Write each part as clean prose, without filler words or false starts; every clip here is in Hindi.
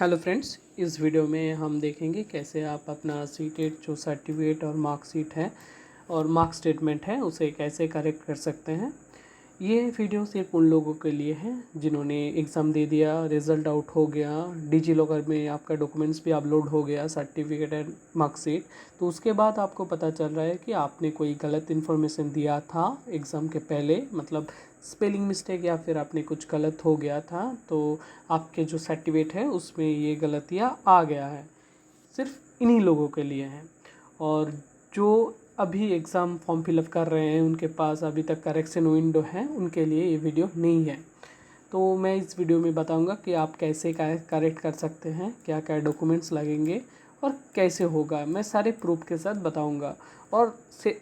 हेलो फ्रेंड्स, इस वीडियो में हम देखेंगे कैसे आप अपना सीटेट जो सर्टिफिकेट और मार्कशीट है और मार्क स्टेटमेंट है उसे कैसे करेक्ट कर सकते हैं। ये वीडियो सिर्फ उन लोगों के लिए है जिन्होंने एग्ज़ाम दे दिया, रिज़ल्ट आउट हो गया, डिजी लॉकर में आपका डॉक्यूमेंट्स भी अपलोड हो गया, सर्टिफिकेट एंड मार्कशीट, तो उसके बाद आपको पता चल रहा है कि आपने कोई गलत इन्फॉर्मेशन दिया था एग्ज़ाम के पहले, मतलब स्पेलिंग मिस्टेक या फिर आपने कुछ गलत हो गया था, तो आपके जो सर्टिफिकेट है उसमें ये गलतियाँ आ गया है। सिर्फ इन्हीं लोगों के लिए है। और जो अभी एग्ज़ाम फॉर्म फिलअप कर रहे हैं उनके पास अभी तक करेक्शन विंडो है, उनके लिए ये वीडियो नहीं है। तो मैं इस वीडियो में बताऊंगा कि आप कैसे करेक्ट कर सकते हैं, क्या क्या डॉक्यूमेंट्स लगेंगे और कैसे होगा। मैं सारे प्रूफ के साथ बताऊंगा और से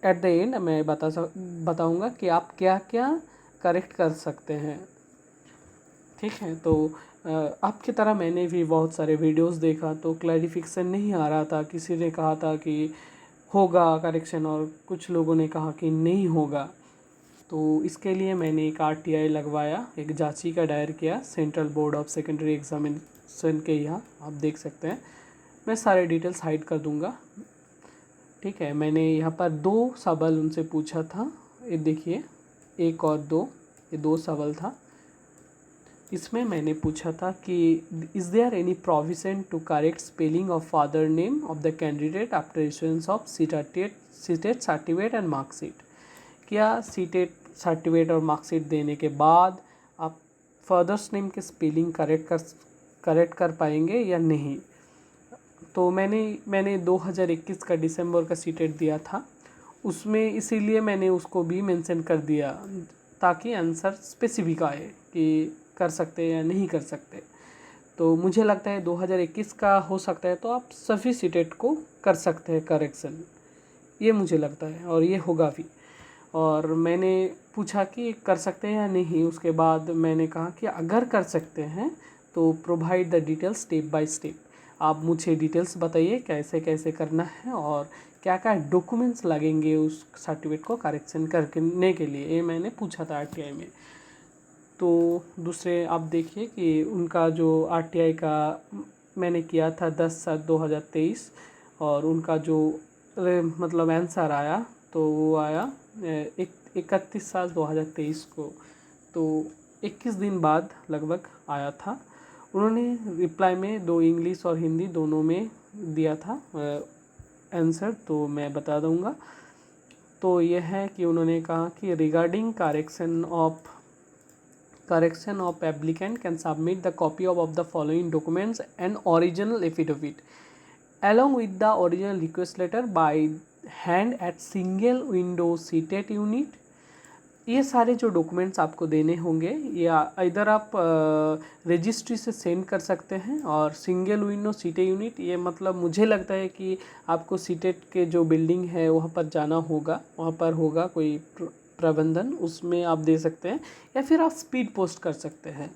एट द एंड मैं बताऊंगा कि आप क्या क्या करेक्ट कर सकते हैं। ठीक है, तो आपकी तरह मैंने भी बहुत सारे वीडियोस देखा तो क्लैरिफिकेशन नहीं आ रहा था। किसी ने कहा था कि होगा करेक्शन और कुछ लोगों ने कहा कि नहीं होगा। तो इसके लिए मैंने एक आरटीआई लगवाया, एक याचिका दायर किया central board of secondary examination के यहाँ। आप देख सकते हैं, मैं सारे डिटेल्स हाइड कर दूंगा। ठीक है, मैंने यहाँ पर 2 सवाल उनसे पूछा था। ये देखिए, 1 और 2, ये 2 सवाल था। इसमें मैंने पूछा था कि is there any provision to correct spelling of father name of the candidate after issuance of CTET certificate and marksheet. क्या सीटेट सर्टिफिकेट और मार्कशीट देने के बाद आप फादर्स नेम के स्पेलिंग करेक्ट कर पाएंगे या नहीं। तो मैंने 2021 का दिसंबर का सीटेट दिया था, उसमें इसीलिए मैंने उसको भी मेंशन कर दिया ताकि आंसर स्पेसिफिक आए कि कर सकते या नहीं कर सकते। तो मुझे लगता है 2021 का हो सकता है, तो आप सभी सीटेट को कर सकते हैं करेक्शन, ये मुझे लगता है और ये होगा भी। और मैंने पूछा कि कर सकते हैं या नहीं, उसके बाद मैंने कहा कि अगर कर सकते हैं तो provide the details step by step. आप मुझे डिटेल्स बताइए कैसे कैसे करना है और क्या क्या डॉक्यूमेंट्स लगेंगे उस सर्टिफिकेट को करेक्शन करने के लिए, ये मैंने पूछा था आरटीआई में। तो दूसरे आप देखिए कि उनका जो आरटीआई का मैंने किया था 10/7/2023 और उनका जो मतलब आंसर आया तो वो आया 31/7/2023 को। तो 21 दिन बाद लगभग आया था। उन्होंने रिप्लाई में 2 इंग्लिश और हिंदी दोनों में दिया था आंसर, तो मैं बता दूंगा। तो यह है कि उन्होंने कहा कि regarding correction of applicant can submit the copy of the following documents and original affidavit along with the original request letter by hand at single window seated unit। ये सारे जो डॉक्यूमेंट्स आपको देने होंगे या इधर आप रजिस्ट्री से सेंड कर सकते हैं। और सिंगल विंडो सीटेड यूनिट, ये मतलब मुझे लगता है कि आपको सीटेड के जो बिल्डिंग है वहाँ पर जाना होगा, वहाँ पर होगा कोई प्रबंधन, उसमें आप दे सकते हैं या फिर आप स्पीड पोस्ट कर सकते हैं।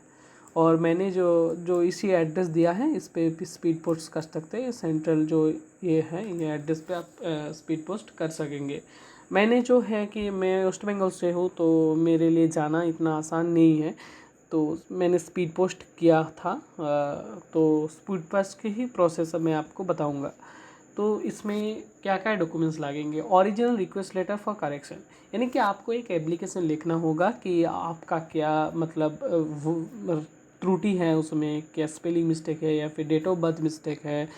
और मैंने जो जो इसी एड्रेस दिया है इस पे स्पीड पोस्ट कर सकते हैं। सेंट्रल जो ये है ये एड्रेस पे आप स्पीड पोस्ट कर सकेंगे। मैंने जो है कि मैं वेस्ट बंगाल से हूँ तो मेरे लिए जाना इतना आसान नहीं है, तो मैंने स्पीड पोस्ट किया था। तो स्पीड पोस्ट की ही प्रोसेस मैं आपको बताऊंगा। तो इसमें क्या क्या डॉक्यूमेंट्स लगेंगे। Original request letter for correction, यानी कि आपको एक एप्लीकेशन लिखना होगा कि आपका क्या मतलब त्रुटि है उसमें, क्या स्पेलिंग मिस्टेक है या फिर डेट ऑफ बर्थ मिस्टेक है,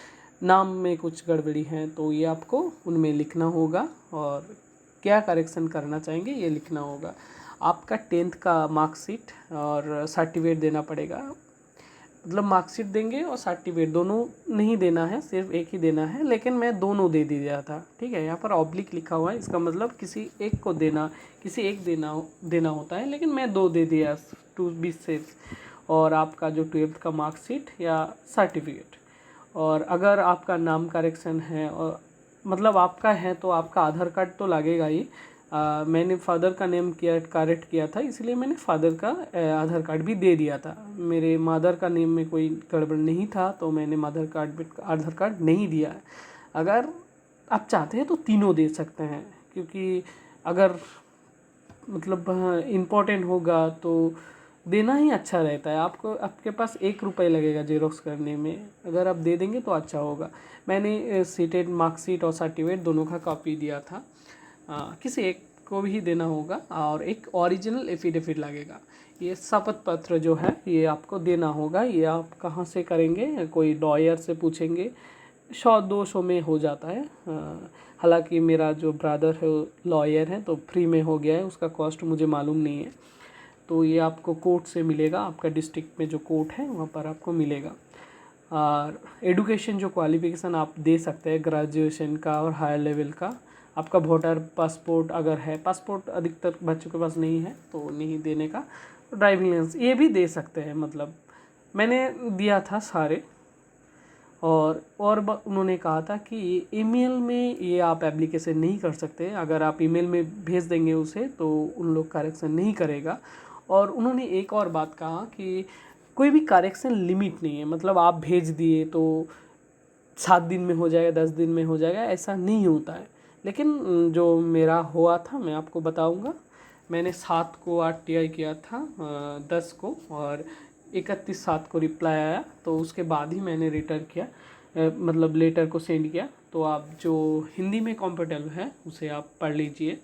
नाम में कुछ गड़बड़ी है, तो ये आपको उनमें लिखना होगा और क्या करेक्शन करना चाहेंगे ये लिखना होगा। आपका 10th का मार्कशीट और सर्टिफिकेट देना पड़ेगा, मतलब मार्कशीट देंगे और सर्टिफिकेट दोनों नहीं देना है, सिर्फ एक ही देना है, लेकिन मैं दोनों दे दिया था। ठीक है, यहाँ पर ऑब्लिक लिखा हुआ है, इसका मतलब किसी एक को देना, किसी एक देना होता है, लेकिन मैं 2 दे दिया टू बी सेफ। और आपका जो 12th का मार्कशीट या सर्टिफिकेट, और अगर आपका नाम करेक्शन है और मतलब आपका है तो आपका आधार कार्ड तो लगेगा ही। मैंने फादर का नेम करेक्ट किया था, इसलिए मैंने फादर का आधार कार्ड भी दे दिया था। मेरे मदर का नेम में कोई गड़बड़ नहीं था तो मैंने आधार कार्ड नहीं दिया है। अगर आप चाहते हैं तो तीनों दे सकते हैं, क्योंकि अगर मतलब इम्पोर्टेंट होगा तो देना ही अच्छा रहता है। आपको आपके पास 1 रुपये लगेगा जेरोक्स करने में, अगर आप दे देंगे तो अच्छा होगा। मैंने सीटेड मार्कशीट और सर्टिफिकेट दोनों का कॉपी दिया था। किसी एक को भी देना होगा, और एक ओरिजिनल एफिडेविट लगेगा। ये शपथ पत्र जो है ये आपको देना होगा। ये आप कहाँ से करेंगे, कोई लॉयर से पूछेंगे, 100-200 में हो जाता है। हालांकि मेरा जो ब्रदर है लॉयर है तो फ्री में हो गया है, उसका कॉस्ट मुझे मालूम नहीं है। तो ये आपको कोर्ट से मिलेगा, आपका डिस्ट्रिक्ट में जो कोर्ट है वहाँ पर आपको मिलेगा। और एडुकेशन जो क्वालिफिकेशन आप दे सकते हैं ग्रेजुएशन का और हायर लेवल का, आपका वोटर पासपोर्ट अगर है, पासपोर्ट अधिकतर बच्चों के पास नहीं है तो नहीं देने का, ड्राइविंग लाइसेंस ये भी दे सकते हैं। मतलब मैंने दिया था सारे। और उन्होंने कहा था कि ईमेल में ये आप एप्लीकेशन नहीं कर सकते, अगर आप ईमेल में भेज देंगे उसे तो उन लोग करेक्शन नहीं करेगा। और उन्होंने एक और बात कहा कि कोई भी करेक्शन लिमिट नहीं है, मतलब आप भेज दिए तो 7 दिन में हो जाएगा, 10 दिन में हो जाएगा, ऐसा नहीं होता है। लेकिन जो मेरा हुआ था मैं आपको बताऊंगा। मैंने 7 को RTI किया था, 10 को, और 31/7 को रिप्लाई आया, तो उसके बाद ही मैंने रिटर्न किया, मतलब लेटर को सेंड किया। तो आप जो हिंदी में कंफर्टेबल है उसे आप पढ़ लीजिए।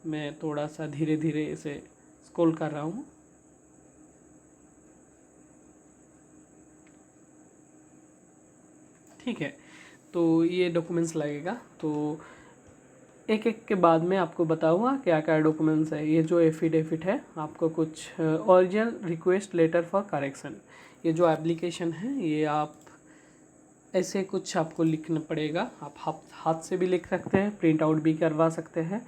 मैं थोड़ा सा धीरे धीरे इसे स्क्रॉल कर रहा हूँ। ठीक है, तो ये डॉक्यूमेंट्स लगेगा, तो एक एक के बाद में आपको बताऊंगा क्या क्या डॉक्यूमेंट्स है। ये जो एफिडेविट है, आपको कुछ original request letter for correction, ये जो एप्लीकेशन है ये आप ऐसे कुछ आपको लिखना पड़ेगा। आप हाथ से भी लिख सकते हैं, प्रिंट आउट भी करवा सकते हैं।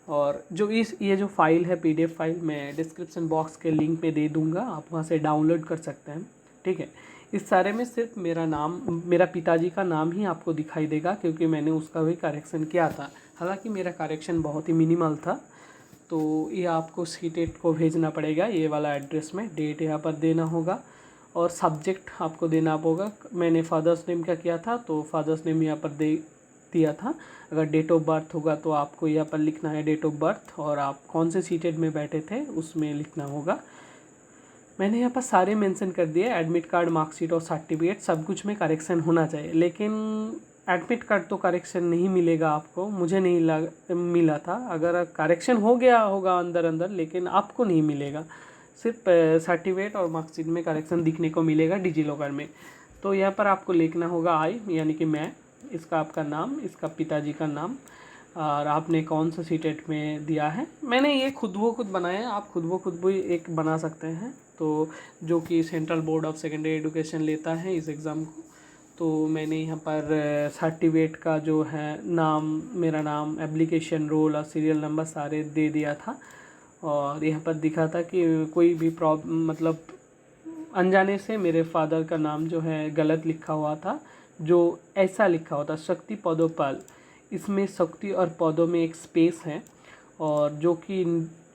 और जो ये जो फाइल है PDF फाइल, मैं डिस्क्रिप्शन बॉक्स के लिंक पे दे दूंगा, आप वहाँ से डाउनलोड कर सकते हैं। ठीक है, इस सारे में सिर्फ मेरा नाम, मेरा पिताजी का नाम ही आपको दिखाई देगा, क्योंकि मैंने उसका भी करेक्शन किया था। हालांकि मेरा करेक्शन बहुत ही मिनिमल था। तो ये आपको सीटेट को भेजना पड़ेगा, ये वाला एड्रेस में, डेट यहाँ पर देना होगा, और सब्जेक्ट आपको देना होगा। मैंने फादर्स नेम का किया था तो फादर्स नेम यहाँ पर दे दिया था। अगर डेट ऑफ बर्थ होगा तो आपको यहाँ पर लिखना है डेट ऑफ बर्थ, और आप कौन से सीटेड में बैठे थे उसमें लिखना होगा। मैंने यहाँ पर सारे मेंशन कर दिए, एडमिट कार्ड, मार्कशीट और सर्टिफिकेट, सब कुछ में करेक्शन होना चाहिए। लेकिन एडमिट कार्ड तो करेक्शन नहीं मिलेगा आपको, मुझे नहीं मिला था। अगर करेक्शन हो गया होगा अंदर अंदर, लेकिन आपको नहीं मिलेगा, सिर्फ सर्टिफिकेट और मार्कशीट में करेक्शन दिखने को मिलेगा डिजी लॉकर में। तो यहाँ पर आपको लिखना होगा आई, यानी कि मैं, इसका आपका नाम, इसका पिताजी का नाम, और आपने कौन सा सीटेट में दिया है। मैंने ये खुद बनाया है, आप खुद भी एक बना सकते हैं। तो जो कि central board of secondary education लेता है इस एग्ज़ाम को। तो मैंने यहाँ पर सर्टिफिकेट का जो है नाम, मेरा नाम, एप्लीकेशन रोल और सीरियल नंबर सारे दे दिया था। और यहाँ पर दिखा था कि कोई भी मतलब अनजाने से मेरे फादर का नाम जो है गलत लिखा हुआ था, जो ऐसा लिखा हुआ था शक्ति पदोपाल, इसमें शक्ति और पौधों में एक स्पेस है, और जो कि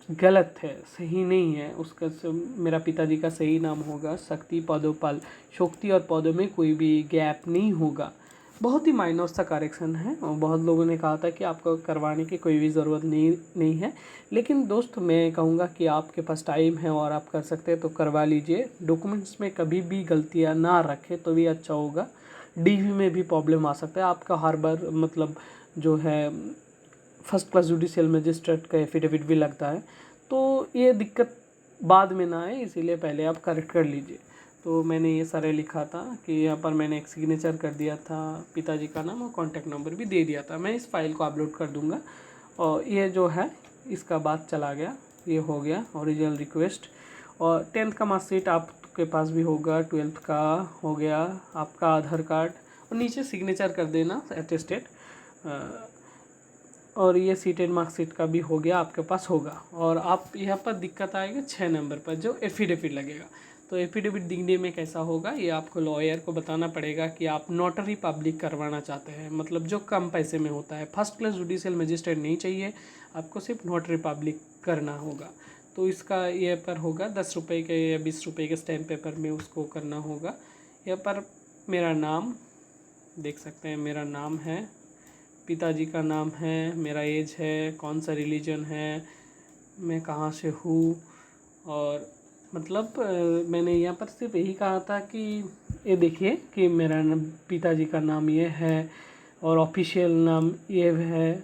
गलत है, सही नहीं है। उसका मेरा पिताजी का सही नाम होगा शक्ति पदोपाल, शक्ति और पौधों में कोई भी गैप नहीं होगा। बहुत ही माइनर सा करेक्शन है, और बहुत लोगों ने कहा था कि आपको करवाने की कोई भी ज़रूरत नहीं है। लेकिन दोस्त, मैं कहूँगा कि आपके पास टाइम है और आप कर सकते हैं तो करवा लीजिए। डॉक्यूमेंट्स में कभी भी गलतियाँ ना रखें तो भी अच्छा होगा। DV में भी प्रॉब्लम आ सकता है आपका, हर बार मतलब जो है फर्स्ट क्लास जुडिशियल मजिस्ट्रेट का एफिडेविट भी लगता है, तो ये दिक्कत बाद में ना आए, इसीलिए पहले आप करेक्ट कर लीजिए। तो मैंने ये सारे लिखा था कि यहाँ पर मैंने एक सिग्नेचर कर दिया था, पिताजी का नाम और कॉन्टैक्ट नंबर भी दे दिया था। मैं इस फाइल को अपलोड कर दूँगा। और ये जो है इसका बात चला गया, ये हो गया ओरिजिनल रिक्वेस्ट। और 10th का मार्कशीट आपके पास भी होगा, 12th का हो गया, आपका आधार कार्ड, और नीचे सिग्नेचर कर देना अटेस्टेड। और ये सीटेड मार्कशीट का भी हो गया, आपके पास होगा। और आप यहाँ पर दिक्कत आएगा 6 नंबर पर, जो एफिडेविट लगेगा। तो एफिडेविट दिखने में कैसा होगा, ये आपको लॉयर को बताना पड़ेगा कि आप नोटरी पब्लिक करवाना चाहते हैं, मतलब जो कम पैसे में होता है। फर्स्ट क्लास जुडिशियल मजिस्ट्रेट नहीं चाहिए आपको, सिर्फ नोटरी पब्लिक करना होगा। तो इसका ये पर होगा 10 रुपये के या 20 रुपये के स्टैम्प पेपर में उसको करना होगा। यहाँ पर मेरा नाम देख सकते हैं, मेरा नाम है, पिताजी का नाम है, मेरा एज है, कौन सा रिलीजन है, मैं कहाँ से हूँ, और मतलब मैंने यहाँ पर सिर्फ यही कहा था कि ये देखिए कि मेरा पिताजी का नाम ये है और ऑफिशियल नाम ये है,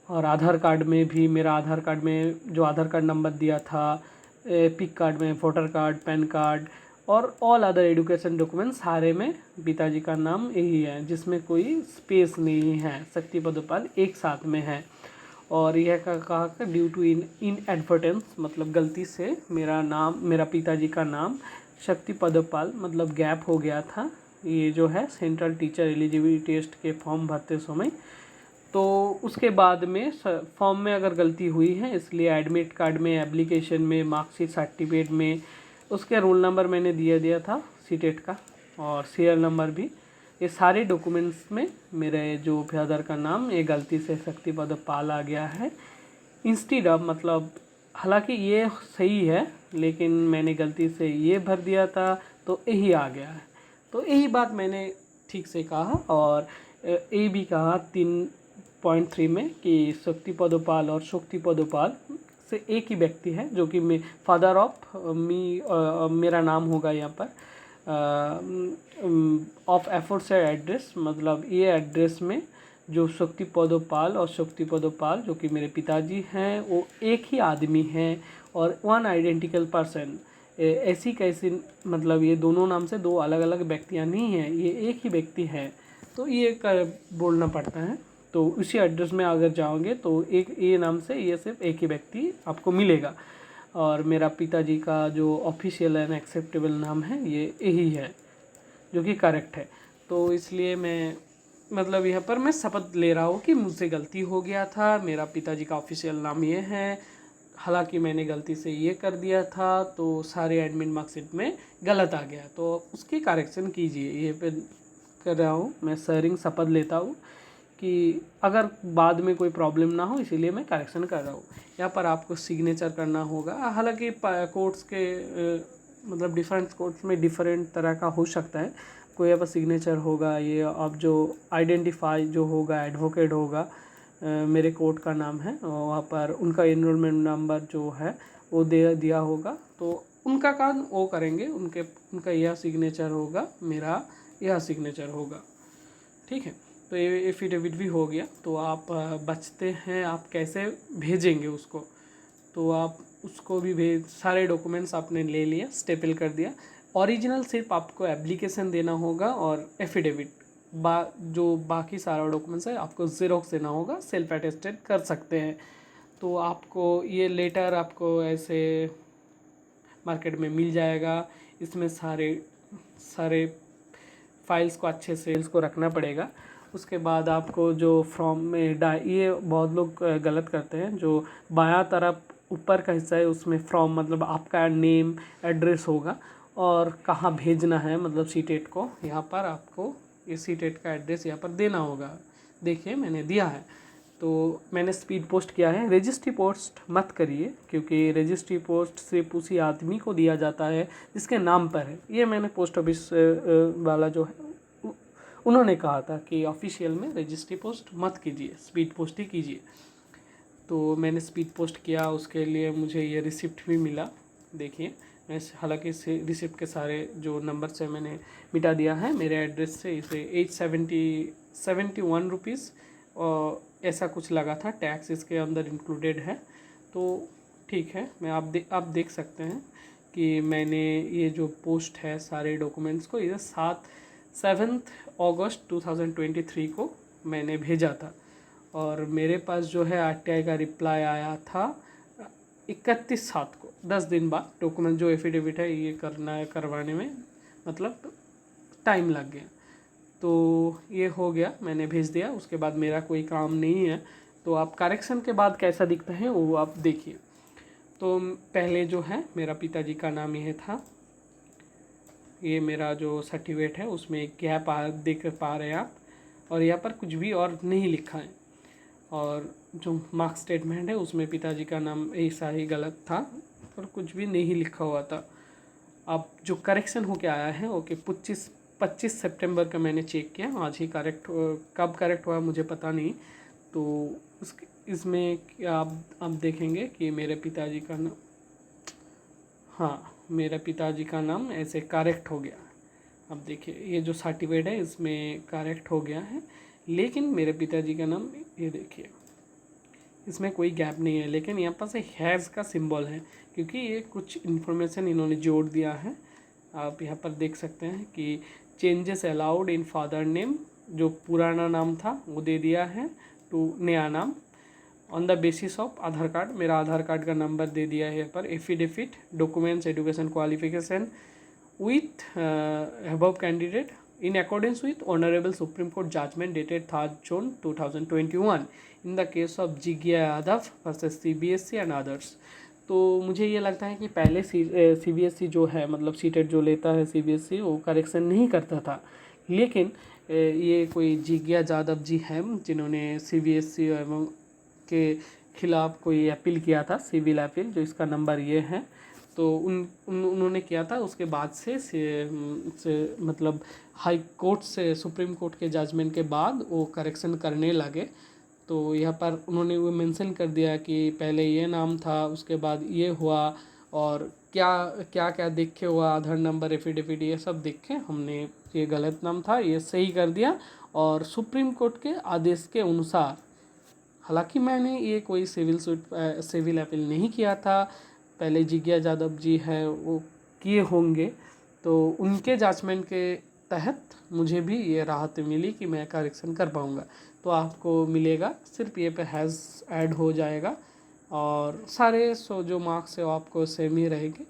और आधार कार्ड में भी मेरा आधार कार्ड में जो आधार कार्ड नंबर दिया था, पिक कार्ड में वोटर कार्ड, पैन कार्ड और ऑल अदर एजुकेशन डॉक्यूमेंट सारे में पिताजी का नाम यही है, जिसमें कोई स्पेस नहीं है। शक्ति पदोपाल एक साथ में है। और यह कहा कि ड्यू टू इन एडवर्टेंस मतलब गलती से मेरा पिताजी का नाम शक्ति पदोपाल मतलब गैप हो गया था। ये जो है सेंट्रल टीचर एलिजिबिलिटी टेस्ट के फॉर्म भरते समय, तो उसके बाद में फॉर्म में अगर गलती हुई है, इसलिए एडमिट कार्ड में, एप्लीकेशन में, मार्कशीट, सर्टिफिकेट में उसके रोल नंबर मैंने दिया था सीटेट का, और सीरियल नंबर भी। ये सारे डॉक्यूमेंट्स में मेरे जो फादर का नाम ये गलती से शक्ति पदोपाल आ गया है इंस्टीड ऑफ, मतलब हालांकि ये सही है लेकिन मैंने गलती से ये भर दिया था तो यही आ गया है। तो यही बात मैंने ठीक से कहा, और ये भी कहा 3.3 में कि शक्ति पदोपाल और शक्ति पदोपाल से एक ही व्यक्ति है, जो कि मैं फादर ऑफ मेरा नाम होगा यहाँ पर ऑफ एफोर्टसाइड एड्रेस, मतलब ये एड्रेस में जो शक्ति पदोपाल और शक्ति पदोपाल जो कि मेरे पिताजी हैं वो एक ही आदमी हैं और वन आइडेंटिकल पर्सन। ऐसी कैसी, मतलब ये दोनों नाम से दो अलग अलग व्यक्तियाँ नहीं हैं, ये एक ही व्यक्ति है, तो ये बोलना पड़ता है। तो उसी एड्रेस में अगर जाओगे तो एक ये नाम से ये सिर्फ एक ही व्यक्ति आपको मिलेगा, और मेरा पिताजी का जो ऑफिशियल एंड एक्सेप्टेबल नाम है ये यही है जो कि करेक्ट है। तो इसलिए मैं मतलब यहाँ पर मैं शपथ ले रहा हूँ कि मुझसे गलती हो गया था, मेरा पिताजी का ऑफिशियल नाम ये है, हालांकि मैंने गलती से ये कर दिया था, तो सारे एडमिट मार्कशीट में गलत आ गया, तो उसकी करेक्शन कीजिए। ये पे कर रहा हूँ मैं, शेयरिंग शपथ लेता हूँ कि अगर बाद में कोई प्रॉब्लम ना हो, इसीलिए मैं करेक्शन कर रहा हूँ। यहाँ पर आपको सिग्नेचर करना होगा, हालांकि कोर्ट्स के मतलब डिफरेंट कोर्ट्स में डिफरेंट तरह का हो सकता है। कोई यहाँ पर सिग्नेचर होगा, ये अब जो आइडेंटिफाई जो होगा एडवोकेट होगा, मेरे कोर्ट का नाम है, वहाँ पर उनका एनरोलमेंट नंबर जो है वो दिया होगा, तो उनका काम वो करेंगे, उनका यह सिग्नेचर होगा, मेरा यह सिग्नेचर होगा, ठीक है। तो ये एफिडेविट भी हो गया। तो आप बचते हैं आप कैसे भेजेंगे उसको, तो आप उसको भी सारे डॉक्यूमेंट्स आपने ले लिया, स्टेपल कर दिया। ओरिजिनल सिर्फ आपको एप्लीकेशन देना होगा और एफिडेविट, जो बाकी सारा डॉक्यूमेंट्स है आपको ज़ेरॉक्स देना होगा, सेल्फ अटेस्टेड कर सकते हैं। तो आपको ये लेटर आपको ऐसे मार्केट में मिल जाएगा। इसमें सारे फाइल्स को अच्छे से इसको रखना पड़ेगा। उसके बाद आपको जो फॉर्म में ये बहुत लोग गलत करते हैं, जो बायां तरफ ऊपर का हिस्सा है उसमें फॉर्म मतलब आपका नेम एड्रेस होगा और कहाँ भेजना है, मतलब सीटेट को, यहाँ पर आपको ये सीटेट का एड्रेस यहाँ पर देना होगा। देखिए मैंने दिया है, तो मैंने स्पीड पोस्ट किया है। रजिस्ट्री पोस्ट मत करिए, क्योंकि रजिस्ट्री पोस्ट सिर्फ उसी आदमी को दिया जाता है जिसके नाम पर है। ये मैंने पोस्ट ऑफिस वाला जो है उन्होंने कहा था कि ऑफिशियल में रजिस्ट्री पोस्ट मत कीजिए, स्पीड पोस्ट ही कीजिए। तो मैंने स्पीड पोस्ट किया, उसके लिए मुझे ये रिसिप्ट भी मिला। देखिए मैं हालांकि इसे रिसिप्ट के सारे जो नंबर से मैंने मिटा दिया है मेरे एड्रेस से। इसे 871 रुपीज़ और ऐसा कुछ लगा था, टैक्स इसके अंदर इंक्लूडेड है। तो ठीक है, मैं आप देख सकते हैं कि मैंने ये जो पोस्ट है सारे डॉक्यूमेंट्स को, ये 7 अगस्त 2023 को मैंने भेजा था, और मेरे पास जो है आरटीआई का रिप्लाई आया था 31/7 को, 10 दिन बाद। डॉक्यूमेंट जो एफिडेविट है ये करवाने में मतलब टाइम लग गया, तो ये हो गया, मैंने भेज दिया। उसके बाद मेरा कोई काम नहीं है। तो आप करेक्शन के बाद कैसा दिखता है वो आप देखिए। तो पहले जो है मेरा पिताजी का नाम ये था, ये मेरा जो सर्टिफिकेट है उसमें एक गैप देख पा रहे हैं आप, और यहाँ पर कुछ भी और नहीं लिखा है। और जो मार्क्स स्टेटमेंट है उसमें पिताजी का नाम ऐसा ही गलत था और कुछ भी नहीं लिखा हुआ था। अब जो करेक्शन होके आया है ओके 25 सितंबर का मैंने चेक किया, आज ही कब करेक्ट हुआ मुझे पता नहीं। तो इसमें आप देखेंगे कि मेरे पिताजी का नाम, हाँ मेरे पिताजी का नाम ऐसे करेक्ट हो गया। अब देखिए ये जो सर्टिफिकेट है इसमें करेक्ट हो गया है, लेकिन मेरे पिताजी का नाम ये देखिए इसमें कोई गैप नहीं है, लेकिन यहाँ पर से हैज़ का सिंबल है क्योंकि ये कुछ इन्फॉर्मेशन इन्होंने जोड़ दिया है। आप यहाँ पर देख सकते हैं कि changes allowed in father name, जो पुराना नाम था वो दे दिया है टू नया नाम। On the basis of Aadhaar card, मेरा आधार कार्ड का नंबर दे दिया है यहाँ पर। Affidavit, documents, education qualification with above candidate in accordance with Honorable Supreme Court judgment dated 3rd June 2021 in the case of Jigya Yadav versus CBSE and others। तो मुझे ये लगता है कि पहले CBSE जो है मतलब सीटेट जो लेता है CBSE वो करेक्शन नहीं करता था, लेकिन ये कोई जिज्ञा यादव जी हैं जिन्होंने CBSE एवं के खिलाफ कोई अपील किया था, सिविल अपील, जो इसका नंबर ये है। तो उन्होंने किया था, उसके बाद से मतलब हाई कोर्ट से सुप्रीम कोर्ट के जजमेंट के बाद वो करेक्शन करने लगे। तो यहाँ पर उन्होंने वो मेंशन कर दिया कि पहले ये नाम था, उसके बाद ये हुआ, और क्या क्या क्या देख के हुआ, आधार नंबर, एफिडेविट, ये सब देख के हमने ये गलत नाम था ये सही कर दिया। और सुप्रीम कोर्ट के आदेश के अनुसार, हालांकि मैंने ये कोई सिविल अपील नहीं किया था, पहले जिज्ञा यादव जी हैं वो किए होंगे, तो उनके जजमेंट के तहत मुझे भी ये राहत मिली कि मैं करेक्शन कर पाऊँगा। तो आपको मिलेगा, सिर्फ ये पे हैज़ ऐड हो जाएगा और सारे जो मार्क्स है वो आपको सेम ही रहेंगे,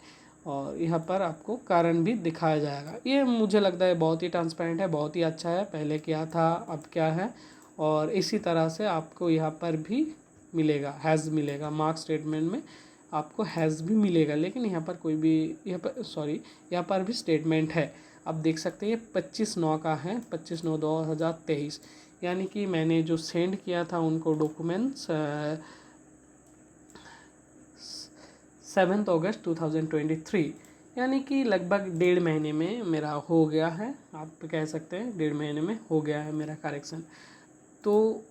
और यहाँ पर आपको कारण भी दिखाया जाएगा। ये मुझे लगता है बहुत ही ट्रांसपेरेंट है, बहुत ही अच्छा है। पहले क्या था अब क्या है, और इसी तरह से आपको यहाँ पर भी मिलेगा, हैज़ मिलेगा, मार्क्स स्टेटमेंट में आपको हैज़ भी मिलेगा, लेकिन यहाँ पर कोई भी यहाँ पर भी स्टेटमेंट है। आप देख सकते हैं 25/9 का है, 25/9/2023, यानी कि मैंने जो सेंड किया था उनको डॉक्यूमेंट्स 7 अगस्त 2023, यानी कि लगभग 1.5 महीने में मेरा हो गया है। आप कह सकते हैं 1.5 महीने में हो गया है मेरा करेक्शन। तो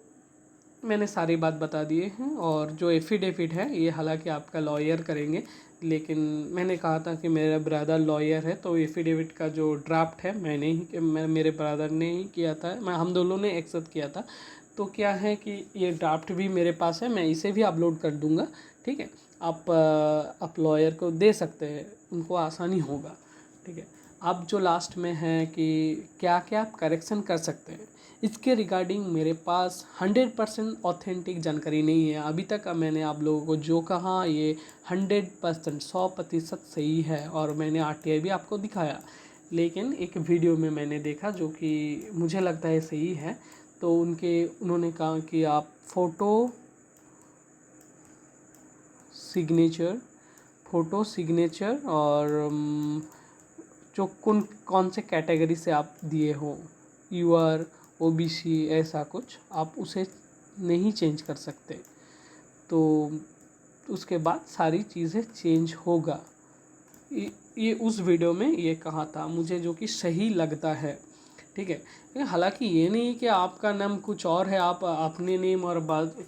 मैंने सारी बात बता दिए हैं, और जो एफिडेविट है ये हालांकि आपका लॉयर करेंगे, लेकिन मैंने कहा था कि मेरा ब्रदर लॉयर है, तो एफिडेविट का जो ड्राफ्ट है मेरे ब्रदर ने ही किया था, हम दोनों ने एक्सेप्ट किया था। तो क्या है कि ये ड्राफ्ट भी मेरे पास है, मैं इसे भी अपलोड कर दूंगा, ठीक है। आप लॉयर को दे सकते हैं, उनको आसानी होगा, ठीक है। अब जो लास्ट में है कि क्या क्या आप करेक्शन कर सकते हैं, इसके रिगार्डिंग मेरे पास 100% ऑथेंटिक जानकारी नहीं है। अभी तक मैंने आप लोगों को जो कहा ये 100% 100% सही है, और मैंने RTI भी आपको दिखाया, लेकिन एक वीडियो में मैंने देखा जो कि मुझे लगता है सही है। तो उन्होंने कहा कि आप फ़ोटो सिग्नेचर और जो कौन से कैटेगरी से आप दिए हो, UR OBC ऐसा कुछ, आप उसे नहीं चेंज कर सकते। तो उसके बाद सारी चीज़ें चेंज होगा। ये उस वीडियो में ये कहा था मुझे, जो कि सही लगता है, ठीक है। हालांकि ये नहीं कि आपका नाम कुछ और है, आप अपने नेम और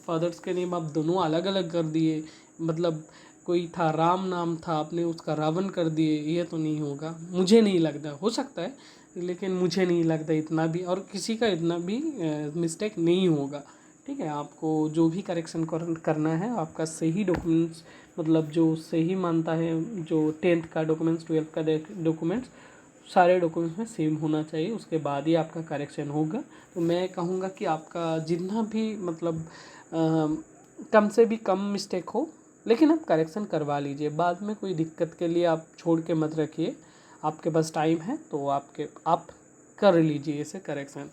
फादर्स के नेम आप दोनों अलग अलग कर दिए, मतलब कोई था राम नाम था, आपने उसका रावण कर दिए, ये तो नहीं होगा, मुझे नहीं लगता। हो सकता है, लेकिन मुझे नहीं लगता इतना भी, और किसी का इतना भी मिस्टेक नहीं होगा, ठीक है। आपको जो भी करेक्शन करना है, आपका सही डॉक्यूमेंट्स, मतलब जो सही मानता है, जो 10th का डॉक्यूमेंट्स, 12th का डॉक्यूमेंट्स, सारे डॉक्यूमेंट्स में सेम होना चाहिए, उसके बाद ही आपका करेक्शन होगा। तो मैं कहूँगा कि आपका जितना भी मतलब कम से भी कम मिस्टेक हो, लेकिन आप करेक्शन करवा लीजिए, बाद में कोई दिक्कत के लिए आप छोड़ के मत रखिए। आपके पास टाइम है तो आप कर लीजिए इसे करेक्शन।